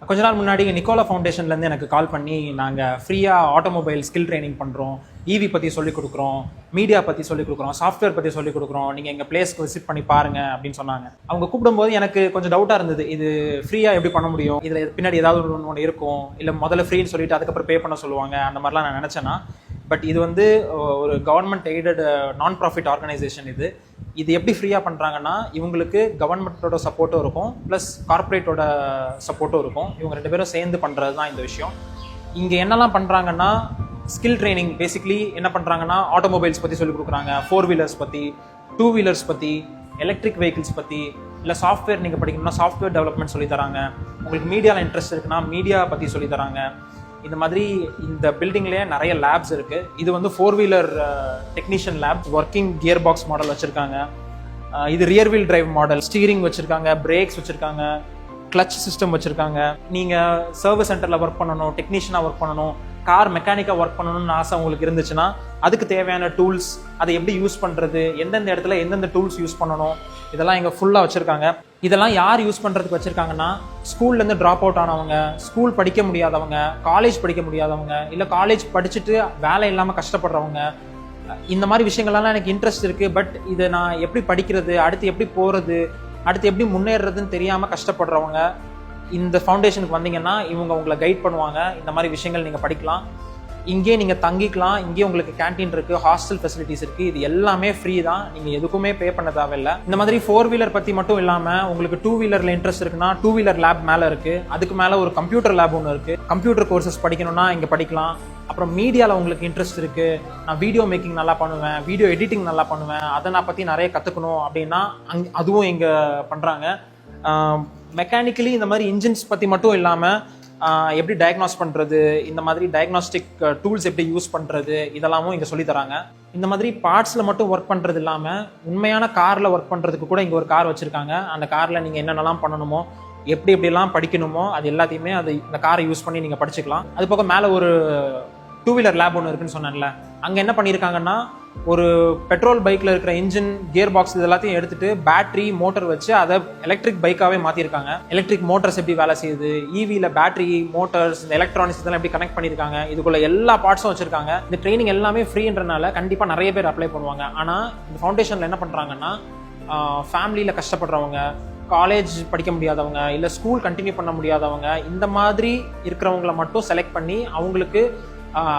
கொஞ்ச நாள் முன்னாடி நிக்கோலா ஃபவுண்டேஷன்லேருந்து எனக்கு கால் பண்ணி நாங்கள் ஃப்ரீயாக ஆட்டோமொபைல் ஸ்கில் ட்ரைனிங் பண்ணுறோம், ஈவி பற்றி சொல்லிக் கொடுக்குறோம், மீடியா பற்றி சொல்லிக் கொடுக்குறோம், சாஃப்ட்வேர் பற்றி சொல்லிக் கொடுக்குறோம், நீங்கள் எங்கள் பிளேஸ்க்கு விசிட் பண்ணி பாருங்கள் அப்படின்னு சொன்னாங்க. அவங்க கூப்பிடும்போது எனக்கு கொஞ்சம் டவுட்டாக இருந்தது, இது ஃப்ரீயாக எப்படி பண்ண முடியும், இதில் பின்னாடி ஏதாவது ஒன்று இருக்கும், இல்லை முதல்ல ஃப்ரீன்னு சொல்லிட்டு அதுக்கப்புறம் பே பண்ண சொல்லுவாங்க, அந்த மாதிரிலாம் நான் நினச்சேன்னா. பட் இது வந்து ஒரு கவர்மெண்ட் எய்டட் நான் ப்ராஃபிட் ஆர்கனைசேஷன். இது எப்படி ஃப்ரீயாக பண்ணுறாங்கன்னா, இவங்களுக்கு கவர்மெண்ட்டோட சப்போர்ட்டும் இருக்கும், ப்ளஸ் கார்ப்பரேட்டோட சப்போர்ட்டும் இருக்கும். இவங்க 2 பேரும் சேர்ந்து பண்ணுறது தான் இந்த விஷயம். இங்கே என்னெல்லாம் பண்ணுறாங்கன்னா, ஸ்கில் ட்ரைனிங் பேசிக்லி என்ன பண்ணுறாங்கன்னா, ஆட்டோமொபைல்ஸ் பற்றி சொல்லிக் கொடுக்குறாங்க, 4 வீலர்ஸ் பற்றி, 2 வீலர்ஸ் பற்றி, எலக்ட்ரிக் வெஹிக்கிள்ஸ் பற்றி, இல்லை சாஃப்ட்வேர் நீங்கள் படிக்கணும்னா சாஃப்ட்வேர் டெவலப்மெண்ட் சொல்லி தராங்க. உங்களுக்கு மீடியாவில் இன்ட்ரெஸ்ட் இருக்குன்னா மீடியா பற்றி சொல்லி தராங்க. இந்த மாதிரி இந்த பில்டிங்லேயே நிறைய லேப்ஸ் இருக்குது. இது வந்து 4 wheeler technician lab, working gear box model வச்சுருக்காங்க. இது rear wheel drive model, steering வச்சுருக்காங்க, பிரேக்ஸ் வச்சுருக்காங்க, கிளச் சிஸ்டம் வச்சுருக்காங்க. நீங்கள் சர்வீஸ் சென்டரில் ஒர்க் பண்ணணும், டெக்னீஷியனாக ஒர்க் பண்ணணும், கார் மெக்கானிக்காக ஒர்க் பண்ணணும்னு ஆசை உங்களுக்கு இருந்துச்சுன்னா அதுக்கு தேவையான டூல்ஸ், அதை எப்படி யூஸ் பண்ணுறது, எந்தெந்த இடத்துல எந்தெந்த டூல்ஸ் யூஸ் பண்ணணும், இதெல்லாம் இங்கே ஃபுல்லாக வச்சுருக்காங்க. இதெல்லாம் யார் யூஸ் பண்ணுறதுக்கு வச்சுருக்காங்கன்னா, ஸ்கூல்லேருந்து ட்ராப் அவுட் ஆனவங்க, ஸ்கூல் படிக்க முடியாதவங்க, காலேஜ் படிக்க முடியாதவங்க, இல்லை காலேஜ் படிச்சுட்டு வேலை இல்லாமல் கஷ்டப்படுறவங்க, இந்த மாதிரி விஷயங்கள்லாம் எனக்கு இன்ட்ரெஸ்ட் இருக்குது. பட் இதை நான் எப்படி படிக்கிறது, அடுத்து எப்படி போகிறது, அடுத்து எப்படி முன்னேறதுன்னு தெரியாமல் கஷ்டப்படுறவங்க இந்த ஃபவுண்டேஷனுக்கு வந்தீங்கன்னா இவங்க உங்களை கைட் பண்ணுவாங்க. இந்த மாதிரி விஷயங்கள் நீங்கள் படிக்கலாம், இங்கே நீங்கள் தங்கிக்கலாம், இங்கே உங்களுக்கு கேன்டீன் இருக்குது, ஹாஸ்டல் ஃபெசிலிட்டிஸ் இருக்குது. இது எல்லாமே ஃப்ரீ தான், நீங்கள் எதுக்குமே பே பண்ண தேவையில்லை. இந்த மாதிரி 4 வீலர் பற்றி மட்டும் இல்லாமல் உங்களுக்கு 2 வீலரில் இன்ட்ரெஸ்ட் இருக்குன்னா 2 வீலர் லேப் மேலே இருக்குது. அதுக்கு மேலே ஒரு கம்ப்யூட்டர் லேப் ஒன்று இருக்குது. கம்ப்யூட்டர் கோர்சஸ் படிக்கணும்னா இங்கே படிக்கலாம். அப்புறம் மீடியாவில் உங்களுக்கு இன்ட்ரெஸ்ட் இருக்குது, நான் வீடியோ மேக்கிங் நல்லா பண்ணுவேன், வீடியோ எடிட்டிங் நல்லா பண்ணுவேன், அதை நான் பற்றி நிறைய கற்றுக்கணும் அப்படின்னா அதுவும் இங்கே பண்ணுறாங்க. மெக்கானிக்கலி இந்த மாதிரி இன்ஜின்ஸ் பற்றி மட்டும் இல்லாமல் எப்படி டயக்னாஸ் பண்ணுறது, இந்த மாதிரி டயக்னாஸ்டிக் டூல்ஸ் எப்படி யூஸ் பண்ணுறது, இதெல்லாமும் இங்கே சொல்லி தராங்க. இந்த மாதிரி பார்ட்ஸில் மட்டும் ஒர்க் பண்ணுறது இல்லாமல் உண்மையான காரில் ஒர்க் பண்ணுறதுக்கு கூட இங்கே ஒரு கார் வச்சுருக்காங்க. அந்த காரில் நீங்கள் என்னென்னலாம் பண்ணணுமோ, எப்படி எப்படிலாம் படிக்கணுமோ அது எல்லாத்தையுமே இந்த காரை யூஸ் பண்ணி நீங்கள் படிச்சுக்கலாம். அது போக மேலே ஒரு 2 வீலர் லேப் ஒன்று இருக்குன்னு சொன்னேன்ல, அங்கே என்ன பண்ணியிருக்காங்கன்னா, ஒரு பெட்ரோல் பைக்கில் இருக்கிற இன்ஜின், கியர் பாக்ஸ் இது எல்லாத்தையும் எடுத்துட்டு பேட்டரி மோட்டர் வச்சு அதை எலக்ட்ரிக் பைக்காகவே மாற்றிருக்காங்க. எலக்ட்ரிக் மோட்டர்ஸ் எப்படி வேலை செய்யுது, ஈவியில் பேட்டரி மோட்டர்ஸ், இந்த எலக்ட்ரானிக்ஸ் இதெல்லாம் எப்படி கனெக்ட் பண்ணியிருக்காங்க, இதுக்குள்ள எல்லா பார்ட்ஸும் வச்சிருக்காங்க. இந்த ட்ரைனிங் எல்லாமே ஃப்ரீன்றனால கண்டிப்பாக நிறைய பேர் அப்ளை பண்ணுவாங்க. ஆனால் இந்த ஃபவுண்டேஷனில் என்ன பண்ணுறாங்கன்னா, ஃபேமிலியில் கஷ்டப்படுறவங்க, காலேஜ் படிக்க முடியாதவங்க, இல்லை ஸ்கூல் கண்டினியூ பண்ண முடியாதவங்க, இந்த மாதிரி இருக்கிறவங்கள மட்டும் செலக்ட் பண்ணி அவங்களுக்கு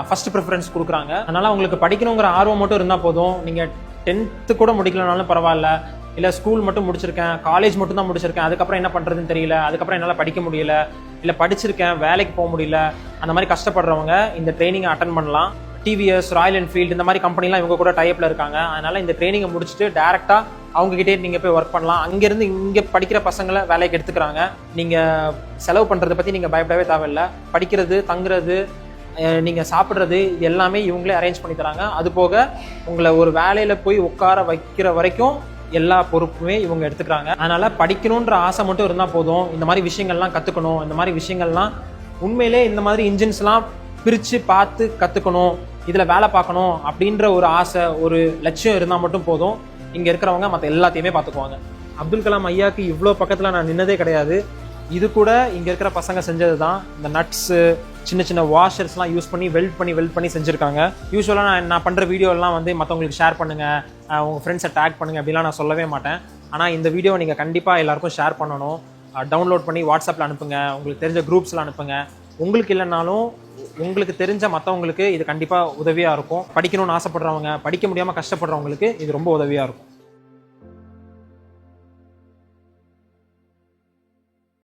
ஃபர்ஸ்ட் ப்ரிஃபரன்ஸ் கொடுக்குறாங்க. அதனால் அவங்களுக்கு படிக்கணுங்கிற ஆர்வம் மட்டும் இருந்தால் போதும். நீங்கள் 10th கூட முடிக்கலனாலும் பரவாயில்ல, இல்லை ஸ்கூல் மட்டும் முடிச்சிருக்கேன், காலேஜ் மட்டும் தான் முடிச்சிருக்கேன், அதுக்கப்புறம் என்ன பண்ணுறதுன்னு தெரியல, அதுக்கப்புறம் என்னால் படிக்க முடியல, இல்லை படிச்சிருக்கேன் வேலைக்கு போக முடியல, அந்த மாதிரி கஷ்டப்படுறவங்க இந்த ட்ரைனிங்கை அட்டன் பண்ணலாம். டிவிஎஸ், ராயல் என்ஃபீல்டு இந்த மாதிரி கம்பெனிலாம் இவங்க கூட டைப்பில் இருக்காங்க. அதனால் இந்த ட்ரைனிங்கை முடிச்சுட்டு டேரெக்டாக அவங்ககிட்டே நீங்கள் போய் ஒர்க் பண்ணலாம். அங்கேருந்து இங்கே படிக்கிற பசங்களை வேலைக்கு எடுத்துக்கிறாங்க. நீங்கள் செலவு பண்ணுறதை பற்றி நீங்கள் பயப்படவே தேவையில்லை. படிக்கிறது, தங்குறது, நீங்கள் சாப்பிட்றது இது எல்லாமே இவங்களே அரேஞ்ச் பண்ணி தராங்க. அது போக உங்களை ஒரு வேலையில் போய் உட்கார வைக்கிற வரைக்கும் எல்லா பொறுப்புமே இவங்க எடுத்துக்கிறாங்க. அதனால் படிக்கணுன்ற ஆசை மட்டும் இருந்தால் போதும். இந்த மாதிரி விஷயங்கள்லாம் கற்றுக்கணும், இந்த மாதிரி விஷயங்கள்லாம் உண்மையிலே இந்த மாதிரி இன்ஜின்ஸ்லாம் பிரித்து பார்த்து கற்றுக்கணும், இதில் வேலை பார்க்கணும் அப்படின்ற ஒரு ஆசை, ஒரு லட்சியம் இருந்தால் மட்டும் போதும். இங்கே இருக்கிறவங்க மற்ற எல்லாத்தையுமே பார்த்துக்குவாங்க. அப்துல் கலாம் ஐயாவுக்கு இவ்வளோ பக்கத்தில் நான் நின்னதே கிடையாது. இது கூட இங்கே இருக்கிற பசங்க செஞ்சது தான். இந்த நட்ஸு, சின்ன சின்ன வாஷர்ஸ்லாம் யூஸ் பண்ணி வெல்ட் பண்ணி செஞ்சுருக்காங்க. யூஸ்வலாக நான் பண்ணுற வீடியோலாம் வந்து மற்றவங்களுக்கு ஷேர் பண்ணுங்கள், உங்கள் ஃப்ரெண்ட்ஸை டேக் பண்ணுங்கள் அப்படிலாம் நான் சொல்லவே மாட்டேன். ஆனால் இந்த வீடியோவை நீங்கள் கண்டிப்பாக எல்லாருக்கும் ஷேர் பண்ணணும். டவுன்லோட் பண்ணி வாட்ஸ்அப்பில் அனுப்புங்க, உங்களுக்கு தெரிஞ்ச குரூப்ஸில் அனுப்புங்க. உங்களுக்கு இல்லைனாலும் உங்களுக்கு தெரிஞ்ச மற்றவங்களுக்கு இது கண்டிப்பாக உதவியாக இருக்கும். படிக்கணும்னு ஆசைப்படுறவங்க, படிக்க முடியாமல் கஷ்டப்படுறவங்களுக்கு இது ரொம்ப உதவியாக இருக்கும்.